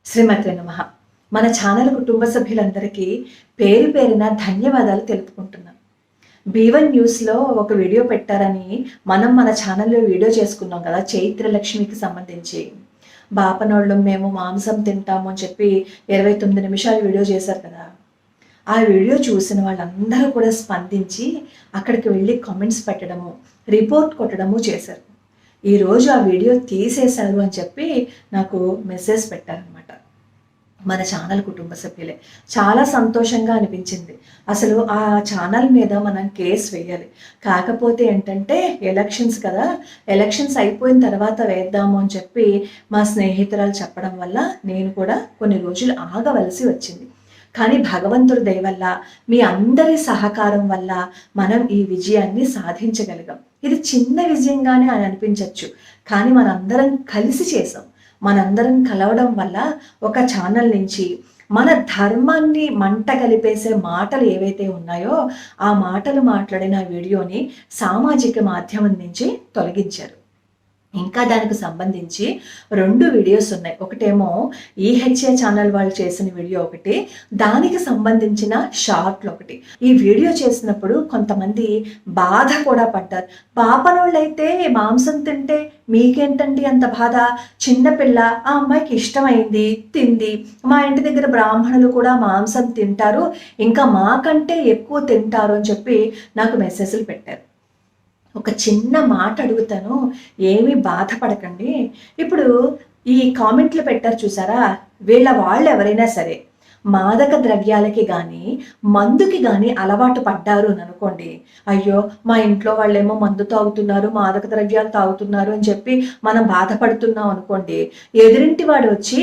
శ్రీమతే నమః. మన ఛానల్ కుటుంబ సభ్యులందరికీ పేరు పేరున ధన్యవాదాలు తెలుపుకుంటున్నాం. B1 న్యూస్‌లో ఒక వీడియో పెట్టారని మన ఛానల్‌లో వీడియో చేసుకున్నాం కదా! చైత్ర లక్ష్మికి సంబంధించి. బాపనోళ్ళం మేము మాంసం తింటాము అని చెప్పి 29 నిమిషాలు వీడియో చేశారు కదా! ఆ వీడియో చూసిన వాళ్ళందరూ కూడా స్పందించి అక్కడికి వెళ్ళి కామెంట్స్ పెట్టడము, రిపోర్ట్ కొట్టడము చేశారు. ఈరోజు ఆ వీడియో తీసేశారు అని చెప్పి నాకు మెసేజ్ పెట్టారనమాట. మన ఛానల్ కుటుంబ సభ్యులే. చాలా సంతోషంగా అనిపించింది. అసలు ఆ ఛానల్ మీద మనం కేసు వేయాలి. కాకపోతే ఏంటంటే ఎలక్షన్స్ కదా, ఎలక్షన్స్ అయిపోయిన తర్వాత వేద్దాము అని చెప్పి మా స్నేహితురాలు చెప్పడం వల్ల నేను కూడా కొన్ని రోజులు ఆగవలసి వచ్చింది. కానీ భగవంతుడి దయ వల్ల, మీ అందరి సహకారం వల్ల మనం ఈ విజయాన్ని సాధించగలిగాం. ఇది చిన్న విజయంగానే అని అనిపించవచ్చు, కానీ మనందరం కలిసి చేసాం. మనందరం కలవడం వల్ల ఒక ఛానల్ నుంచి మన ధర్మాన్ని మంట కలిపేసే మాటలు ఏవైతే ఉన్నాయో ఆ మాటలు మాట్లాడిన వీడియోని సామాజిక మాధ్యమం నుంచి తొలగించారు. ఇంకా దానికి సంబంధించి 2 వీడియోస్ ఉన్నాయి. ఒకటేమో ఈహెచ్ఏ ఛానల్ వాళ్ళు చేసిన వీడియో ఒకటి, దానికి సంబంధించిన షార్ట్లు ఒకటి. ఈ వీడియో చేసినప్పుడు కొంతమంది బాధ కూడా పడ్డారు. పాపనోళ్ళైతే మాంసం తింటే మీకేంటండి అంత బాధ? చిన్నపిల్ల, ఆ అమ్మాయికి ఇష్టమైంది, తింది. మా ఇంటి దగ్గర బ్రాహ్మణులు కూడా మాంసం తింటారు, ఇంకా మాకంటే ఎక్కువ తింటారు అని చెప్పి నాకు మెసేజ్లు పెట్టారు. ఒక చిన్న మాట అడుగుతాను, ఏమీ బాధపడకండి. ఇప్పుడు ఈ కామెంట్లు పెట్టారు చూసారా, వాళ్ళు ఎవరైనా సరే మాదక ద్రవ్యాలకి కానీ మందుకి కానీ అలవాటు పడ్డారు అని అనుకోండి, అయ్యో మా ఇంట్లో వాళ్ళేమో మందు తాగుతున్నారు, మాదక ద్రవ్యాలు తాగుతున్నారు అని చెప్పి మనం బాధపడుతున్నాం అనుకోండి, ఎదురింటి వాడు వచ్చి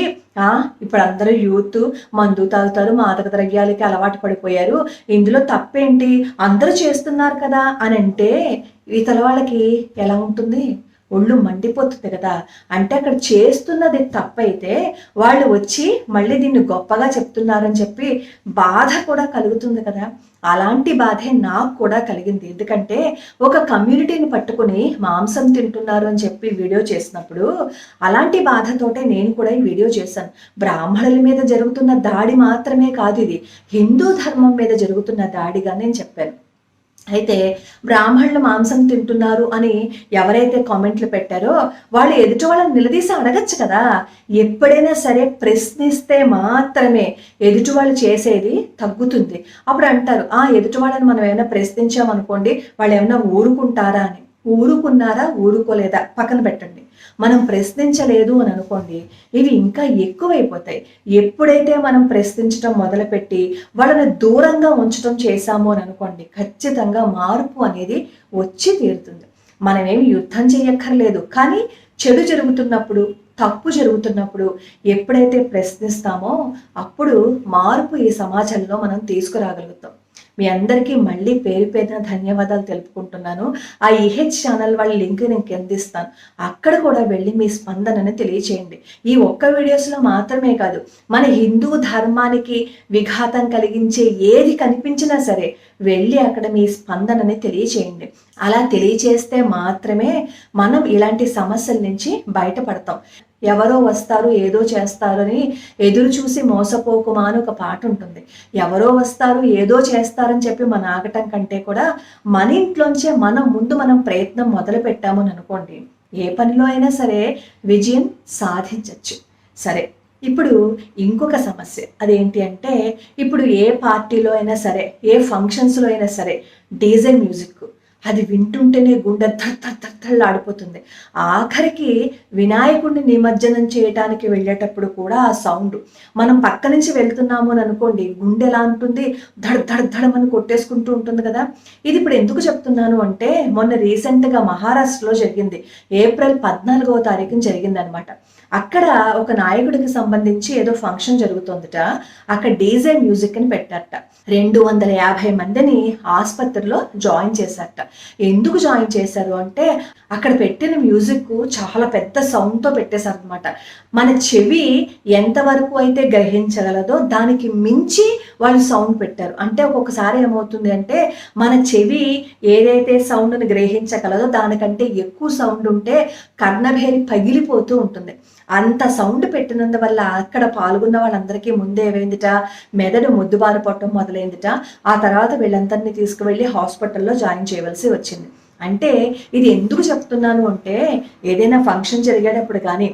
ఇప్పుడు అందరూ యూత్ మందు తాగుతారు, మాదక ద్రవ్యాలకి అలవాటు పడిపోయారు, ఇందులో తప్పేంటి, అందరూ చేస్తున్నారు కదా అని అంటే ఇతర వాళ్ళకి ఎలా ఉంటుంది? ఒళ్ళు మండిపోతుంది కదా. అంటే అక్కడ చేస్తున్నది తప్పైతే వాళ్ళు వచ్చి మళ్ళీ దీన్ని గొప్పగా చెప్తున్నారని చెప్పి బాధ కూడా కలుగుతుంది కదా. అలాంటి బాధే నాకు కూడా కలిగింది. ఎందుకంటే ఒక కమ్యూనిటీని పట్టుకుని మాంసం తింటున్నారు అని చెప్పి వీడియో చేసినప్పుడు అలాంటి బాధతోటే నేను కూడా ఈ వీడియో చేశాను. బ్రాహ్మణుల మీద జరుగుతున్న దాడి మాత్రమే కాదు, ఇది హిందూ ధర్మం మీద జరుగుతున్న దాడిగా నేను చెప్పాను. అయితే బ్రాహ్మణులు మాంసం తింటున్నారు అని ఎవరైతే కామెంట్లు పెట్టారో వాళ్ళు ఎదుటి వాళ్ళని నిలదీసి అడగచ్చు కదా. ఎప్పుడైనా సరే ప్రశ్నిస్తే మాత్రమే ఎదుటి వాళ్ళు చేసేది తగ్గుతుంది. అప్పుడు అంటారు, ఎదుటి వాళ్ళని మనం ఏమైనా ప్రశ్నించామనుకోండి వాళ్ళు ఏమైనా ఊరుకుంటారా అని. ఊరుకున్నారా ఊరుకోలేదా పక్కన పెట్టండి. మనం ప్రశ్నించలేదు అని అనుకోండి, ఇవి ఇంకా ఎక్కువైపోతాయి. ఎప్పుడైతే మనం ప్రశ్నించడం మొదలుపెట్టి వాళ్ళని దూరంగా ఉంచడం చేశాము అని అనుకోండి, ఖచ్చితంగా మార్పు అనేది వచ్చి తీరుతుంది. మనమేమి యుద్ధం చేయక్కర్లేదు, కానీ చెడు జరుగుతున్నప్పుడు, తప్పు జరుగుతున్నప్పుడు ఎప్పుడైతే ప్రశ్నిస్తామో అప్పుడు మార్పు ఈ సమాజంలో మనం తీసుకురాగలుగుతాం. మీ అందరికీ మళ్ళీ పేరు పేరున ధన్యవాదాలు తెలుపుకుంటున్నాను. ఆ ఈహెచ్ ఛానల్ వాళ్ళ లింక్ నేను కింద ఇస్తాను, అక్కడ కూడా వెళ్ళి మీ స్పందనని తెలియచేయండి. ఈ ఒక్క వీడియోస్లో మాత్రమే కాదు, మన హిందూ ధర్మానికి విఘాతం కలిగించే ఏది కనిపించినా సరే వెళ్ళి అక్కడ మీ స్పందనని తెలియచేయండి. అలా తెలియచేస్తే మాత్రమే మనం ఇలాంటి సమస్యల నుంచి బయటపడతాం. ఎవరో వస్తారు ఏదో చేస్తారని ఎదురు చూసి మోసపోకుమా అని ఒక పాట ఉంటుంది. ఎవరో వస్తారు ఏదో చేస్తారని చెప్పి మన ఆగటం కంటే కూడా మన ఇంట్లోంచే మనం ప్రయత్నం మొదలు పెట్టామని అనుకోండి, ఏ పనిలో అయినా సరే విజయం సాధించవచ్చు. సరే, ఇప్పుడు ఇంకొక సమస్య అదేంటి అంటే, ఇప్పుడు ఏ పార్టీలో అయినా సరే, ఏ ఫంక్షన్స్లో అయినా సరే డీజే మ్యూజిక్ అది వింటుంటేనే గుండె ఆడిపోతుంది. ఆఖరికి వినాయకుడిని నిమజ్జనం చేయటానికి వెళ్ళేటప్పుడు కూడా ఆ సౌండ్, మనం పక్క నుంచి వెళ్తున్నాము అని అనుకోండి, గుండె ఎలా ఉంటుంది, ధడమని కొట్టేసుకుంటూ ఉంటుంది కదా. ఇది ఇప్పుడు ఎందుకు చెప్తున్నాను అంటే, మొన్న రీసెంట్గా మహారాష్ట్రలో జరిగింది. ఏప్రిల్ 14వ తారీఖున జరిగిందనమాట. అక్కడ ఒక నాయకుడికి సంబంధించి ఏదో ఫంక్షన్ జరుగుతుందట. అక్కడ డీజే మ్యూజిక్ అని పెట్టారట. 250 మందిని ఆసుపత్రిలో జాయిన్ చేశారట. ఎందుకు జాయిన్ చేశారు అంటే, అక్కడ పెట్టిన మ్యూజిక్ చాలా పెద్ద సౌండ్తో పెట్టేశారు అనమాట. మన చెవి ఎంతవరకు అయితే గ్రహించగలదో దానికి మించి వాళ్ళు సౌండ్ పెట్టారు. అంటే ఒక్కొక్కసారి ఏమవుతుంది అంటే, మన చెవి ఏదైతే సౌండ్ని గ్రహించగలదో దానికంటే ఎక్కువ సౌండ్ ఉంటే కర్ణభేరి పగిలిపోతూ ఉంటుంది. అంత సౌండ్ పెట్టినందువల్ల అక్కడ పాల్గొన్న వాళ్ళందరికీ ముందు ఏమైందిట, మెదడు మొద్దుబారిపోవటం మొదలైందిట. ఆ తర్వాత వీళ్ళందరినీ తీసుకువెళ్ళి హాస్పిటల్లో జాయిన్ చేయవలసి వచ్చింది. అంటే ఇది ఎందుకు చెప్తున్నాను అంటే, ఏదైనా ఫంక్షన్ జరిగేటప్పుడు కానీ,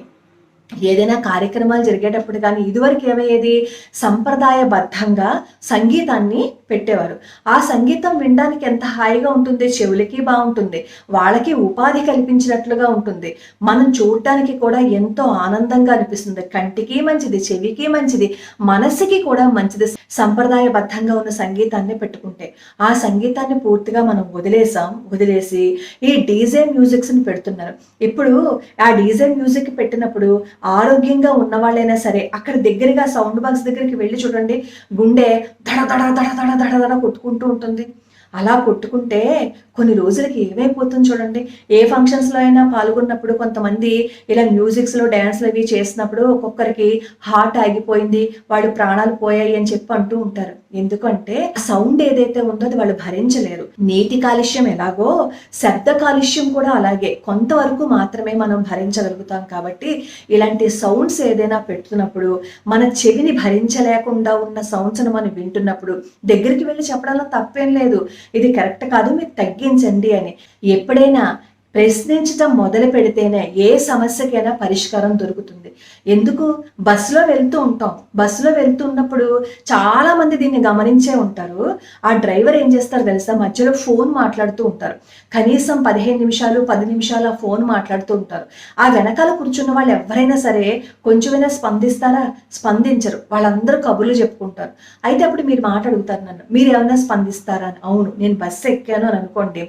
ఏదైనా కార్యక్రమాలు జరిగేటప్పుడు కానీ ఇదివరకు ఏమయ్యేది, సంప్రదాయబద్ధంగా సంగీతాన్ని పెట్టేవారు. ఆ సంగీతం వినడానికి ఎంత హాయిగా ఉంటుంది, చెవులకి బాగుంటుంది, వాళ్ళకి ఉపాధి కల్పించినట్లుగా ఉంటుంది, మనం చూడటానికి కూడా ఎంతో ఆనందంగా అనిపిస్తుంది, కంటికి మంచిది, చెవికి మంచిది, మనసుకి కూడా మంచిది సంప్రదాయబద్ధంగా ఉన్న సంగీతాన్ని పెట్టుకుంటే. ఆ సంగీతాన్ని పూర్తిగా మనం వదిలేసి ఈ డీజే మ్యూజిక్స్ని పెడుతున్నారు. ఇప్పుడు ఆ డీజే మ్యూజిక్ పెట్టినప్పుడు ఆరోగ్యంగా ఉన్న వాళ్ళైనా సరే అక్కడ దగ్గరగా సౌండ్ బాక్స్ దగ్గరికి వెళ్ళి చూడండి, గుండె దడ దడ దడ దడ దడ దడ కొట్టుకుంటూ ఉంటుంది. అలా కొట్టుకుంటే కొన్ని రోజులకి ఏమైపోతుంది చూడండి. ఏ ఫంక్షన్స్లో అయినా పాల్గొన్నప్పుడు కొంతమంది ఇలా మ్యూజిక్స్లో డ్యాన్స్లు అవి చేసినప్పుడు ఒక్కొక్కరికి హార్ట్ ఆగిపోయింది, వాళ్ళు ప్రాణాలు పోయాయి అని చెప్పి అంటూ ఉంటారు. ఎందుకంటే సౌండ్ ఏదైతే ఉందో అది వాళ్ళు భరించలేరు. నీటి కాలుష్యం ఎలాగో శబ్ద కాలుష్యం కూడా అలాగే కొంతవరకు మాత్రమే మనం భరించగలుగుతాం. కాబట్టి ఇలాంటి సౌండ్స్ ఏదైనా పెడుతున్నప్పుడు మన చెవిని భరించలేకుండా ఉన్న సౌండ్స్ను మనం వింటున్నప్పుడు దగ్గరికి వెళ్ళి చెప్పడంలో తప్పేం లేదు, ఇది కరెక్ట్ కాదు, మీరు తగ్గించండి అని. ఎప్పుడైనా ప్రశ్నించటం మొదలు పెడితేనే ఏ సమస్యకైనా పరిష్కారం దొరుకుతుంది. ఎందుకు, బస్సులో వెళ్తున్నప్పుడు చాలా మంది దీన్ని గమనించే ఉంటారు. ఆ డ్రైవర్ ఏం చేస్తారు తెలుసా, మధ్యలో ఫోన్ మాట్లాడుతూ ఉంటారు. కనీసం 15 నిమిషాలు 10 నిమిషాలు ఆ ఫోన్ మాట్లాడుతూ ఉంటారు. ఆ వెనకాల కూర్చున్న వాళ్ళు ఎవరైనా సరే కొంచెమైనా స్పందిస్తారా? స్పందించరు. వాళ్ళందరూ కబుర్లు చెప్పుకుంటారు. అయితే అప్పుడు మీరు మాట అడుగుతారు నన్ను, మీరు ఏమైనా స్పందిస్తారా అని. అవును, నేను బస్సు ఎక్కాను అని అనుకోండి,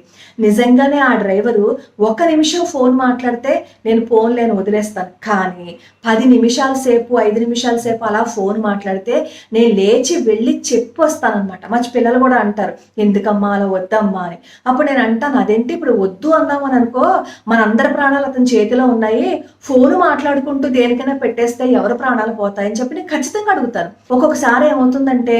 నిజంగానే ఆ డ్రైవరు 1 నిమిషం ఫోన్ మాట్లాడితే నేను ఫోన్ లేని వదిలేస్తాను. కానీ 10 నిమిషాల సేపు 5 నిమిషాల సేపు అలా ఫోన్ మాట్లాడితే నేను లేచి వెళ్ళి చెప్పి వస్తానమాట. మా పిల్లలు కూడా అంటారు, ఎందుకమ్మా అలా వద్దమ్మా అని. అప్పుడు నేను అంటాను, అదేంటి ఇప్పుడు వద్దు అన్నామని అనుకో, మనందరి ప్రాణాలు అతని చేతిలో ఉన్నాయి, ఫోన్ మాట్లాడుకుంటూ దేనికైనా పెట్టేస్తే ఎవరి ప్రాణాలు పోతాయని చెప్పి నేను ఖచ్చితంగా అడుగుతాను. ఒక్కొక్కసారి ఏమవుతుందంటే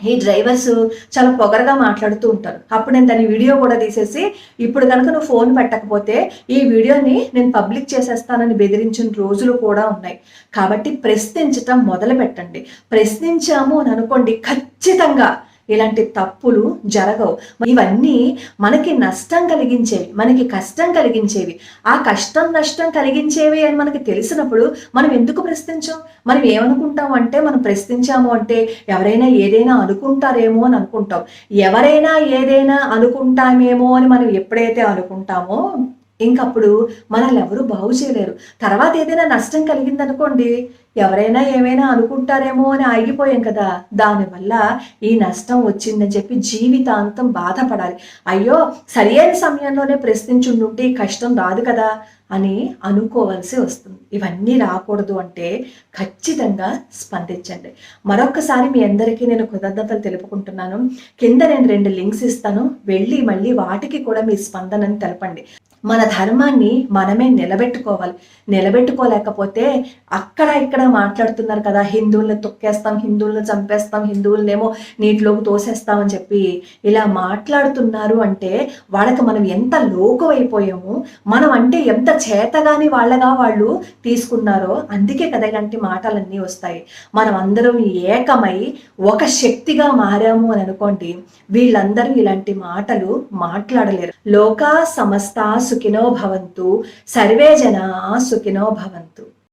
ఈ డ్రైవర్స్ చాలా పొగరగా మాట్లాడుతూ ఉంటారు. అప్పుడు నేను దాని వీడియో కూడా తీసేసి, ఇప్పుడు కనుక నువ్వు ఫోన్ పెట్టకపోతే ఈ వీడియోని నేను పబ్లిక్ చేసేస్తానని బెదిరించిన రోజులు కూడా ఉన్నాయి. కాబట్టి ప్రశ్నించటం మొదలు పెట్టండి. ప్రశ్నించాము అని అనుకోండి, ఖచ్చితంగా ఇలాంటి తప్పులు జరగవు. ఇవన్నీ మనకి నష్టం కలిగించేవి, మనకి కష్టం కలిగించేవి. ఆ కష్టం నష్టం కలిగించేవి అని మనకి తెలిసినప్పుడు మనం ఎందుకు ప్రశ్నించాం? మనం ఏమనుకుంటాం అంటే, మనం ప్రశ్నించాము అంటే ఎవరైనా ఏదైనా అనుకుంటారేమో అని అనుకుంటాం. ఎవరైనా ఏదైనా అనుకుంటామేమో అని మనం ఎప్పుడైతే అనుకుంటామో ఇంకప్పుడు మనల్ని ఎవరు బాగు చేయలేరు. తర్వాత ఏదైనా నష్టం కలిగిందనుకోండి, ఎవరైనా ఏమైనా అనుకుంటారేమో అని ఆగిపోయాం కదా, దానివల్ల ఈ నష్టం వచ్చిందని చెప్పి జీవితాంతం బాధపడాలి. అయ్యో, సరి అయిన సమయంలోనే ప్రశ్నించుండుంటే ఈ కష్టం రాదు కదా అని అనుకోవాల్సి వస్తుంది. ఇవన్నీ రాకూడదు అంటే ఖచ్చితంగా స్పందించండి. మరొకసారి మీ అందరికీ నేను కృతజ్ఞతలు తెలుపుకుంటున్నాను. కింద నేను 2 లింక్స్ ఇస్తాను, వెళ్ళి మళ్ళీ వాటికి కూడా మీ స్పందనని తెలపండి. మన ధర్మాన్ని మనమే నిలబెట్టుకోలేకపోతే అక్కడ ఇక్కడ మాట్లాడుతున్నారు కదా, హిందువుల్ని తొక్కేస్తాం, హిందువుల్ని చంపేస్తాం, హిందువులనేమో నీటిలోకి తోసేస్తామని చెప్పి ఇలా మాట్లాడుతున్నారు అంటే వాళ్ళకి మనం ఎంత లోకువైపోయాము, మనం అంటే ఎంత చేతగాని వాళ్ళగా వాళ్ళు తీసుకున్నారో అందుకే కదా ఇలాంటి మాటలన్నీ వస్తాయి. మనం అందరం ఏకమై ఒక శక్తిగా మారాము అని అనుకోండి, వీళ్ళందరూ ఇలాంటి మాటలు మాట్లాడలేరు. లోకా సమస్త సుఖినో భవంతు, సర్వే జనా సుఖినో భవంతు.